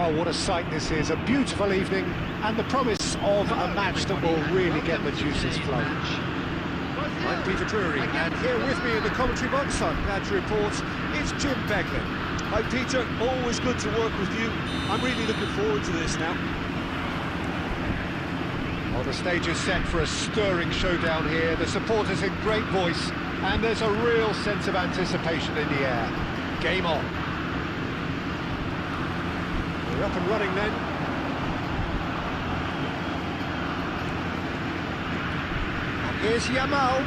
Oh, what a sight this is. A beautiful evening and the promise of a match that will really get the juices flowing. I'm Peter Drury, and here with me in the commentary box, I'm glad to report, it's Jim Beglin. Hi Peter, always good to work with you. I'm really looking forward to this now. Well, the stage is set for a stirring showdown here. The supporters in great voice, and there's a real sense of anticipation in the air. Game on. We're up and running then. And here's Yamal.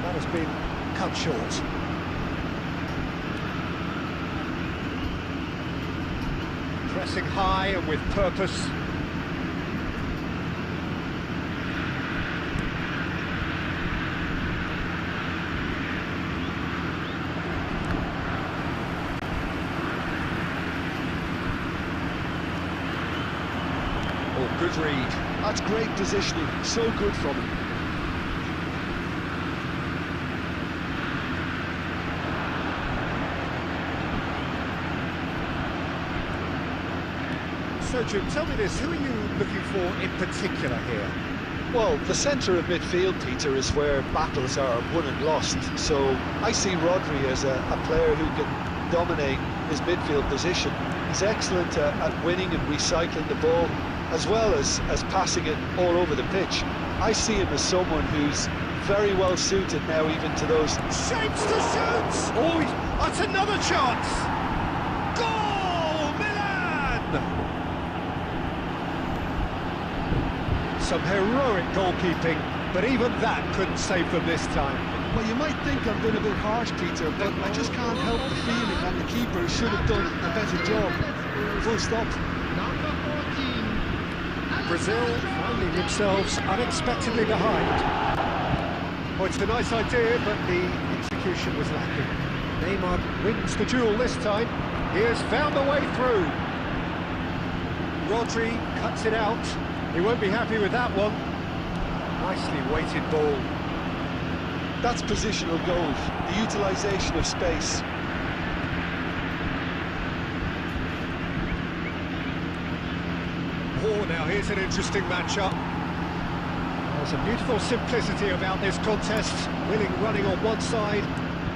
That has been cut short. Pressing high and with purpose. Oh, good read. That's great positioning, so good from him. So Jim, tell me this, who are you looking for in particular here? Well, the centre of midfield, Peter, is where battles are won and lost. So I see Rodri as a player who can dominate his midfield position. He's excellent at winning and recycling the ball, as well as passing it all over the pitch. I see him as someone who's very well suited now even to those... Shapes to shoot! Oh, that's another chance! Goal, Milan! Some heroic goalkeeping, but even that couldn't save them this time. Well, you might think I'm being a bit harsh, Peter, but I just can't help the feeling that the keeper should have done a better job. Full stop. Brazil finding themselves unexpectedly behind. Well, it's a nice idea, but the execution was lacking. Neymar wins the duel this time. He has found a way through. Rodri cuts it out. He won't be happy with that one. Nicely weighted ball. That's positional goal, the utilisation of space. Oh, now here's an interesting matchup. There's a beautiful simplicity about this contest. Willing running on one side,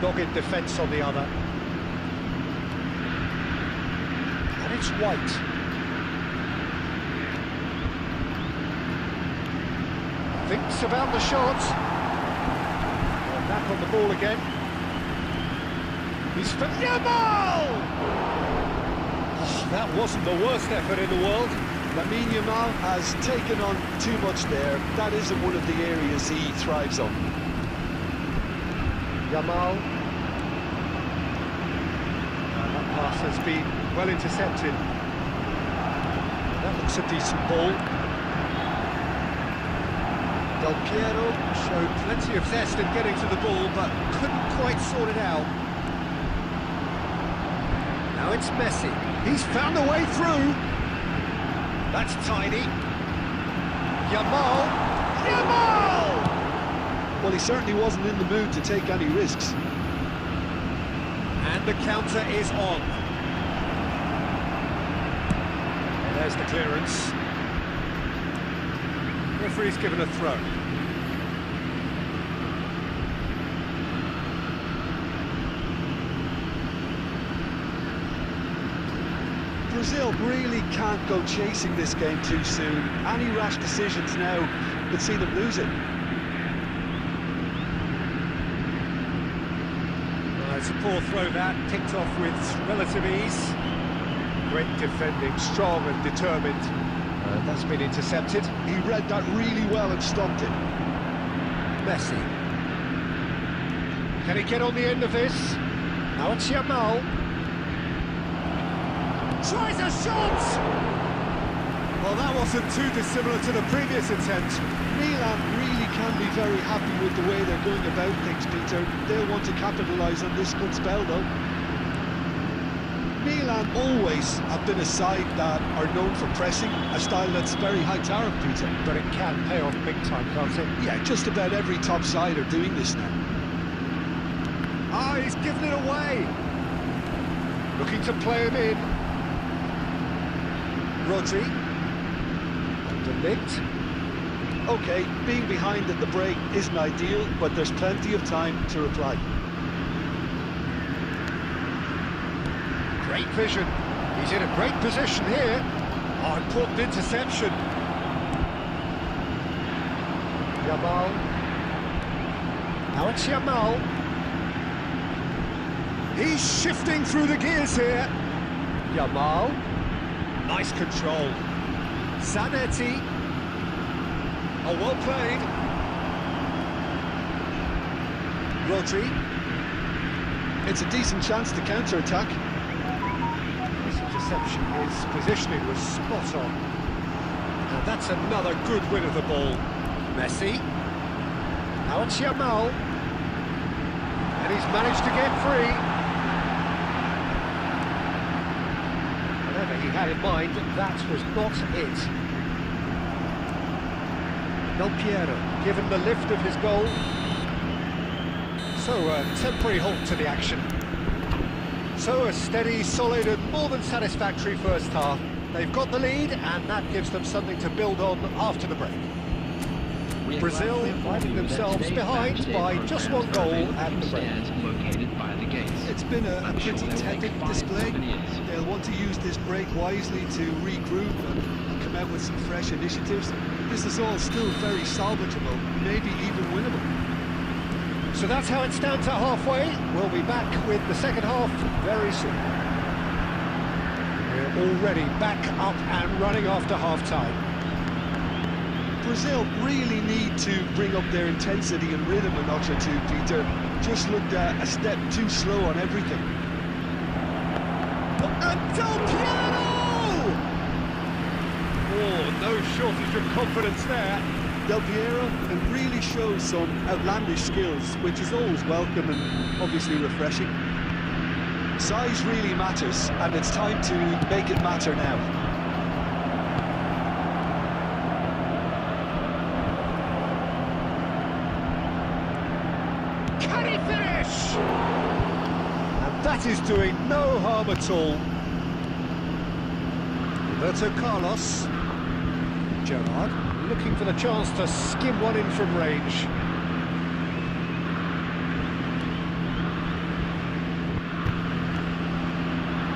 dogged defence on the other. And it's White. Thinks about the shot. And back on the ball again. He's for Yamal! Oh, that wasn't the worst effort in the world. Lamine Yamal has taken on too much there. That isn't one of the areas he thrives on. Yamal. That pass has been well intercepted. That looks a decent ball. Del Piero showed plenty of zest in getting to the ball, but couldn't quite sort it out. Now it's Messi. He's found a way through. That's tidy. Yamal! Yamal! Well, he certainly wasn't in the mood to take any risks. And the counter is on. And there's the clearance. Referee's given a throw. Brazil really can't go chasing this game too soon. Any rash decisions now would see them lose it. Well, it's a poor throw that, picked off with relative ease. Great defending, strong and determined. That's been intercepted. He read that really well and stopped it. Messi. Can he get on the end of this? Now it's Yamal. Tries a shot! Well, that wasn't too dissimilar to the previous attempt. Milan really can be very happy with the way they're going about things, Peter. They'll want to capitalise on this good spell, though. Milan always have been a side that are known for pressing, a style that's very high tariff, Peter. But it can pay off big time, can't it? Yeah, just about every top side are doing this now. Ah, he's given it away. Looking to play him in. Rodri. De Ligt. Okay, being behind at the break isn't ideal, but there's plenty of time to reply. Great vision. He's in a great position here. Oh, important interception. Yamal. Now it's Yamal. He's shifting through the gears here. Yamal. Nice control. Zanetti. Oh, well played. Rodri. It's a decent chance to counter-attack. This interception, his positioning was spot on. And that's another good win of the ball. Messi. Now it's Yamal. And he's managed to get free. Whatever he had in mind, that was not it. Del Piero, given the lift of his goal. So a temporary halt to the action. So a steady, solid and more than satisfactory first half. They've got the lead and that gives them something to build on after the break. Brazil finding themselves behind by just one goal at the break. It's been a pretty tepid display. They'll want to use this break wisely to regroup and come out with some fresh initiatives. This is all still very salvageable, maybe even winnable. So that's how it stands at halfway. We'll be back with the second half very soon. We're already back up and running after half-time. Brazil really need to bring up their intensity and rhythm a notch or two, Peter. Just looked a step too slow on everything. And Del Piero! Oh, no shortage of confidence there. Del Piero can really show some outlandish skills, which is always welcome and obviously refreshing. Size really matters, and it's time to make it matter now. Can he finish? And that is doing no harm at all. Roberto Carlos. Gerrard looking for the chance to skim one in from range.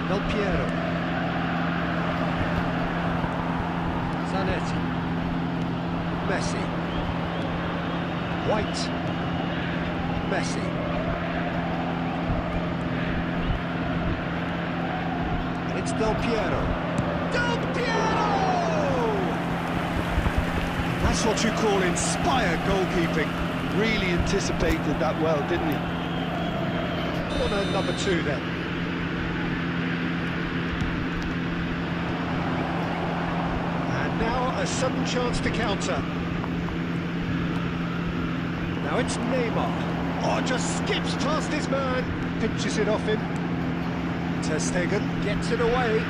Del Piero. Zanetti. Messi. White. Messi. And it's Del Piero. Del Piero! That's what you call inspired goalkeeping. Really anticipated that well, didn't he? Corner number 2 then. And now a sudden chance to counter. Now it's Neymar. Oh, just skips past his man, pinches it off him. Ter Stegen gets it away.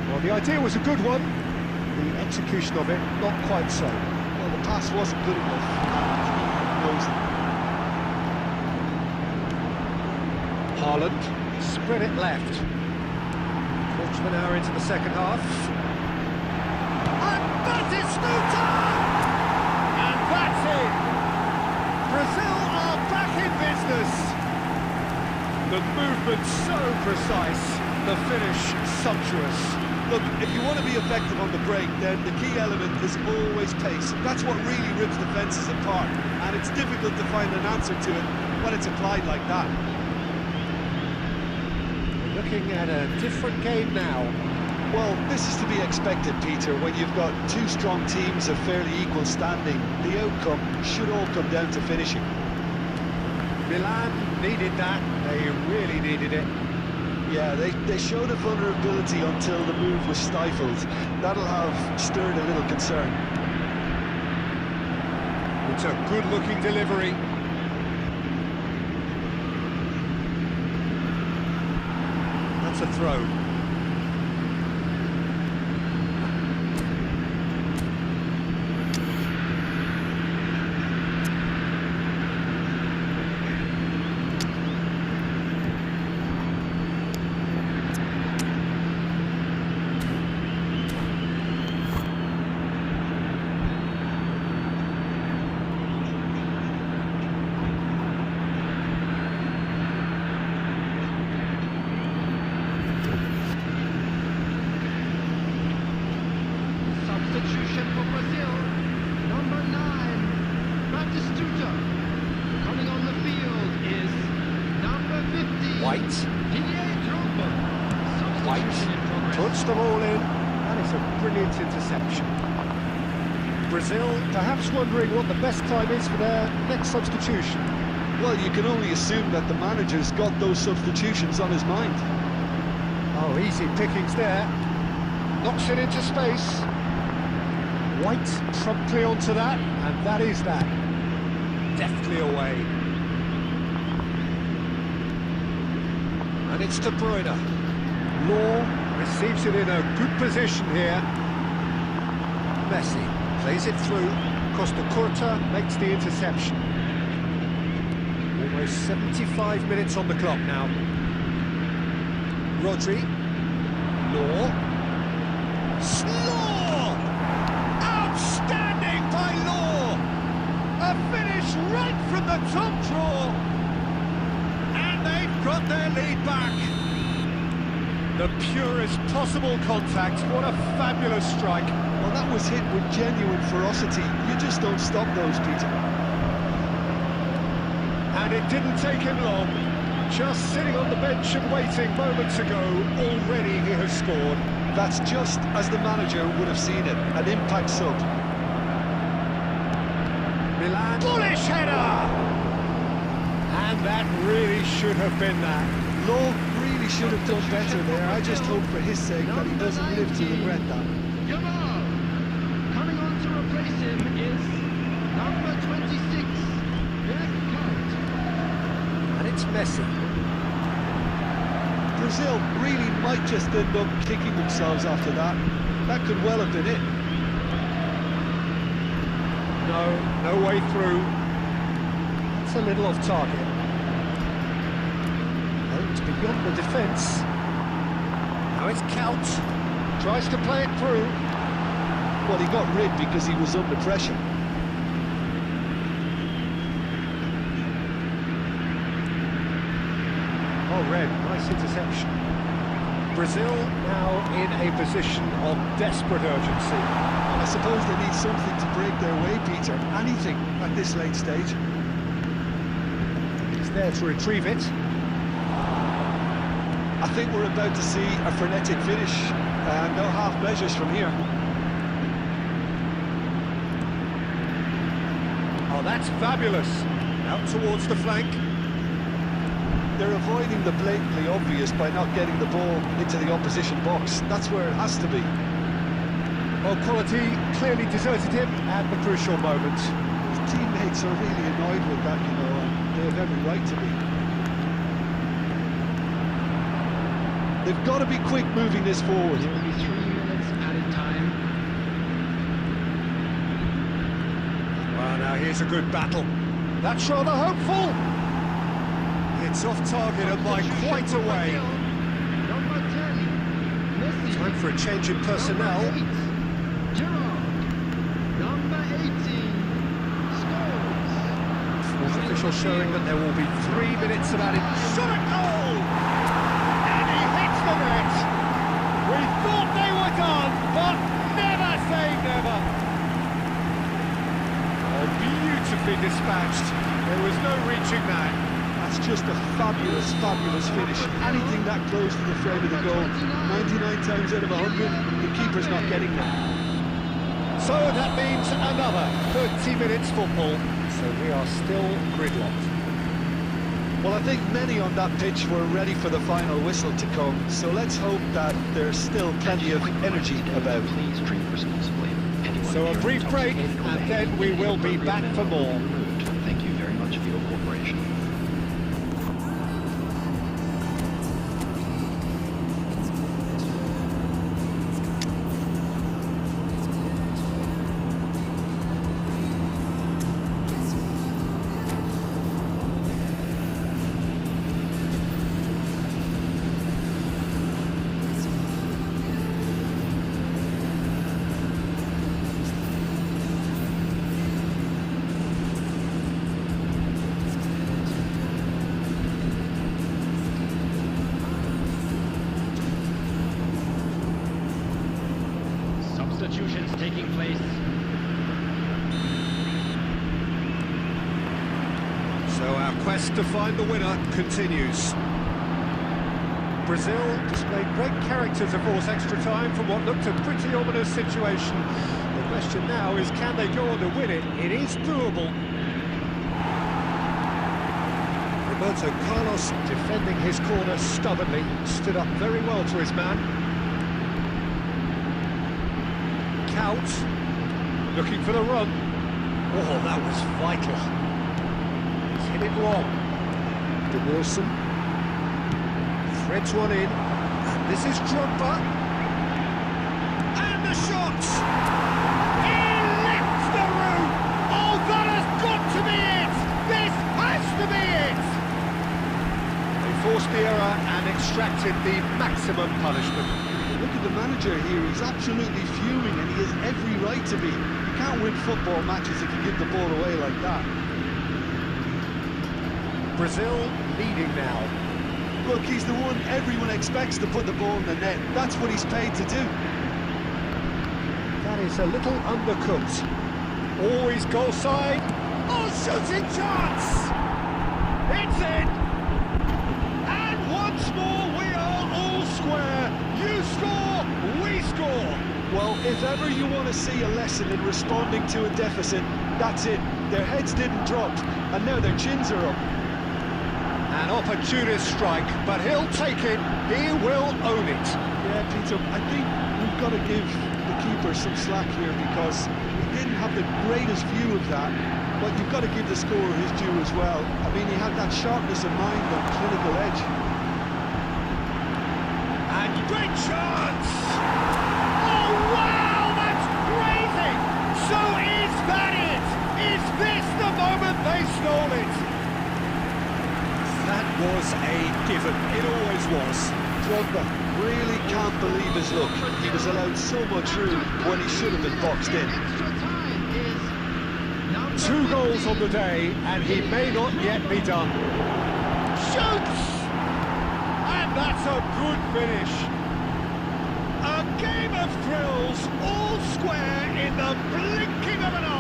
Well, the idea was a good one. The execution of it, not quite so. Well, the pass wasn't good enough. Haaland, spread it left. Quarter of an hour into the second half. Batistuta! And that's it! Brazil are back in business! The movement so precise, the finish sumptuous. Look, if you want to be effective on the break, then the key element is always pace. That's what really rips defences apart, and it's difficult to find an answer to it when it's applied like that. We're looking at a different game now. Well, this is to be expected, Peter. When you've got two strong teams of fairly equal standing, the outcome should all come down to finishing. Milan needed that, they really needed it. Yeah, they showed a vulnerability until the move was stifled. That'll have stirred a little concern. It's a good-looking delivery. That's a throw. White. White puts the ball in, and it's a brilliant interception. Brazil perhaps wondering what the best time is for their next substitution. Well, you can only assume that the manager's got those substitutions on his mind. Oh, easy pickings there. Knocks it into space. White promptly onto that, and that is that. Deftly away. And it's De Bruyne. Law receives it in a good position here. Messi plays it through. Costa Curta makes the interception. Almost 75 minutes on the clock now. Rodri. Law. Law! Outstanding by Law! A finish right from the top draw. And they've got their lead back. The purest possible contact. What a fabulous strike. Well, that was hit with genuine ferocity. You just don't stop those, Peter. And it didn't take him long. Just sitting on the bench and waiting moments ago, already he has scored. That's just as the manager would have seen it, an impact sub. Milan. Bullish header! And that really should have been that. Law really should have done better there. I just hope for his sake that he doesn't live to regret that. Coming on to replace him is number 26, Bergkamp. And it's Messi. Brazil really might just end up kicking themselves after that. That could well have been it. No way through. It's a little off target. Aimed beyond the defence. Now it's Count. Tries to play it through. Well, he got rid because he was under pressure. Oh, Red, nice interception. Brazil now in a position of desperate urgency. I suppose they need something to break their way, Peter. Anything at this late stage. He's there to retrieve it. I think we're about to see a frenetic finish. No half measures from here. Oh, that's fabulous. Out towards the flank. They're avoiding the blatantly obvious by not getting the ball into the opposition box. That's where it has to be. Well, quality clearly deserted him at the crucial moment. His teammates are really annoyed with that, you know, and they have every right to be. They've got to be quick moving this forward. There will be 3 minutes added time. Well, now here's a good battle. That's rather hopeful. It's off target and by quite a way. Number 10, Messi. Time for a change in personnel. Number 8, Gerrard. Number 18, Scholes. Fourth official showing that there will be 3 minutes of added. Shot at goal! And he hits the net. We thought they were done, but never say never. Oh, beautifully dispatched. There was no reaching that. That's just a fabulous, fabulous finish. Anything that close to the frame of the goal, 99 times out of 100, the keeper's not getting there. So that means another 30 minutes football. So we are still gridlocked. Well, I think many on that pitch were ready for the final whistle to come, so let's hope that there's still plenty of energy about. Please drink responsibly. So a brief break, and then we will be back for more. Thank you very much for your cooperation. Substitutions taking place. So our quest to find the winner continues. Brazil displayed great character to force extra time from what looked a pretty ominous situation. The question now is, can they go on to win it? It is doable. Roberto Carlos, defending his corner stubbornly, stood up very well to his man. Count, looking for the run. Oh, that was vital. He's hit it long. De Wilson threads one in, and this is Drogba. And the shot! He left the room! Oh, that has got to be it! This has to be it! They forced the error and extracted the maximum punishment. Look at the manager here, he's absolutely fuming and he has every right to be. You can't win football matches if you give the ball away like that. Brazil leading now. Look, he's the one everyone expects to put the ball in the net. That's what he's paid to do. That is a little undercooked. Always goal side. Oh, shooting chance! It's in! And once more we are all square. You score, we score. Well, if ever you want to see a lesson in responding to a deficit, that's it. Their heads didn't drop, and now their chins are up. An opportunist strike, but he'll take it. He will own it. Yeah, Peter, I think we've got to give the keeper some slack here because he didn't have the greatest view of that, but you've got to give the scorer his due as well. I mean, he had that sharpness of mind and clinical edge. And great chance! Oh, wow, that's crazy! So is that it? Is this the moment they stole it? That was a given. It always was. Drogba really can't believe his luck. He was allowed so much room when he should have been boxed in. Extra time is number 2 goals 50. on the day, and he may not yet be done. Shoots! And that's a good finish. A game of thrills, all square in the blinking of an eye.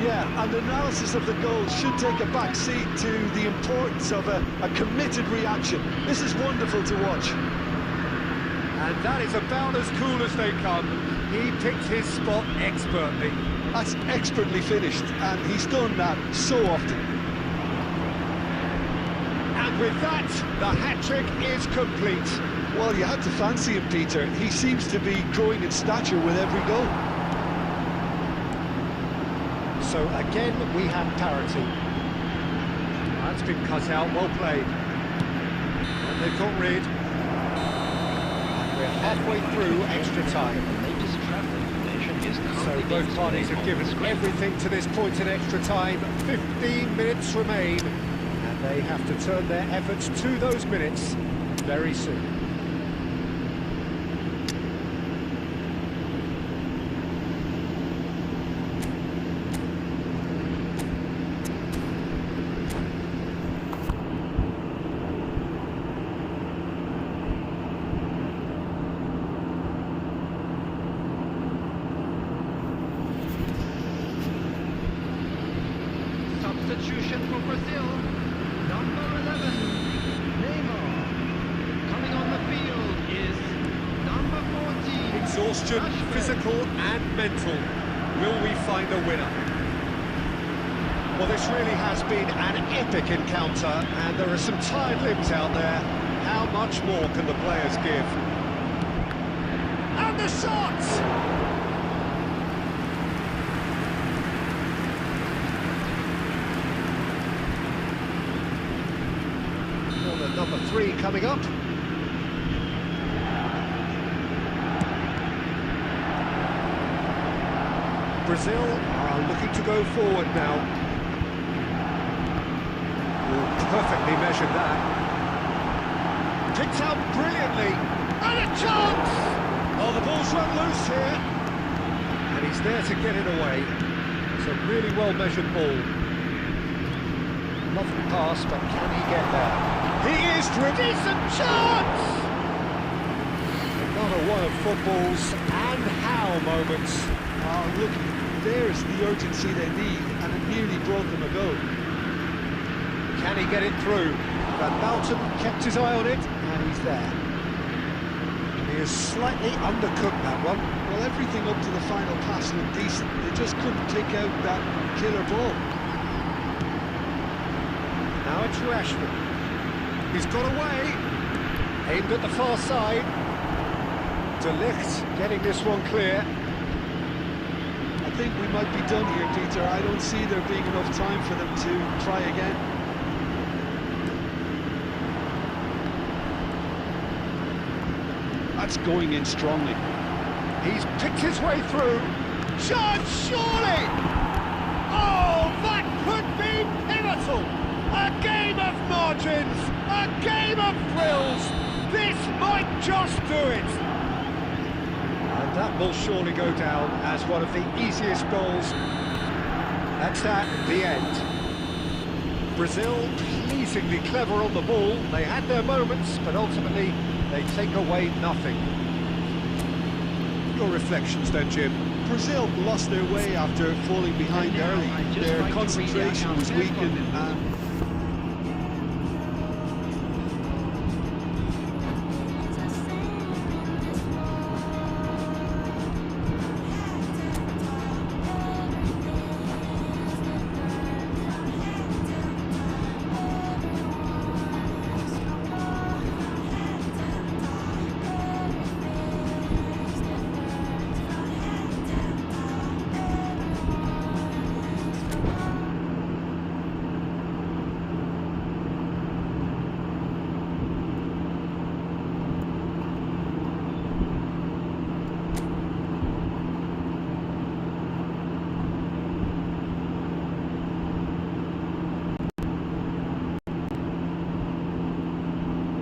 Yeah, and analysis of the goal should take a back seat to the importance of a committed reaction. This is wonderful to watch. And that is about as cool as they come. He picked his spot expertly. That's expertly finished, and he's done that so often. And with that, the hat-trick is complete. Well, you had to fancy him, Peter. He seems to be growing in stature with every goal. So again, we have parity. That's been cut out, well played. And they've got rid. And we're halfway through extra time. The latest travel information is So currently both being parties have displayed given on the screen. everything to this point in extra time. 15 minutes remain. And they have to turn their efforts to those minutes very soon. Substitution for Brazil. Number 11, Neymar. Coming on the field is number 14. Exhaustion, Rashford. physical and mental. Will we find a winner? Well, this really has been an epic encounter, and there are some tired limbs out there. How much more can the players give? And the shot! Corner number 3 coming up. Brazil are looking to go forward now. Perfectly measured that. Picked out brilliantly. And a chance! Oh, the ball's run loose here. And he's there to get it away. It's a really well-measured ball. Lovely pass, but can he get there? He is through. Decent chance! Another one of football's and how moments. Oh, look, there's the urgency they need, and it nearly brought them a goal. Can he get it through? Van Bouten kept his eye on it, and he's there. He is slightly undercooked, that one. Well, everything up to the final pass looked decent. They just couldn't pick out that killer ball. Now it's Rashford. He's got away. Aimed at the far side. De Ligt getting this one clear. I think we might be done here, Peter. I don't see there being enough time for them to try again. That's going in strongly. He's picked his way through. Shot, surely! Oh, that could be pivotal! A game of margins, a game of thrills. This might just do it. And that will surely go down as one of the easiest goals. That's that, the end. Brazil pleasingly clever on the ball. They had their moments, but ultimately they take away nothing. Your reflections then, Jim? Brazil lost their way after falling behind early. Their concentration was weakened and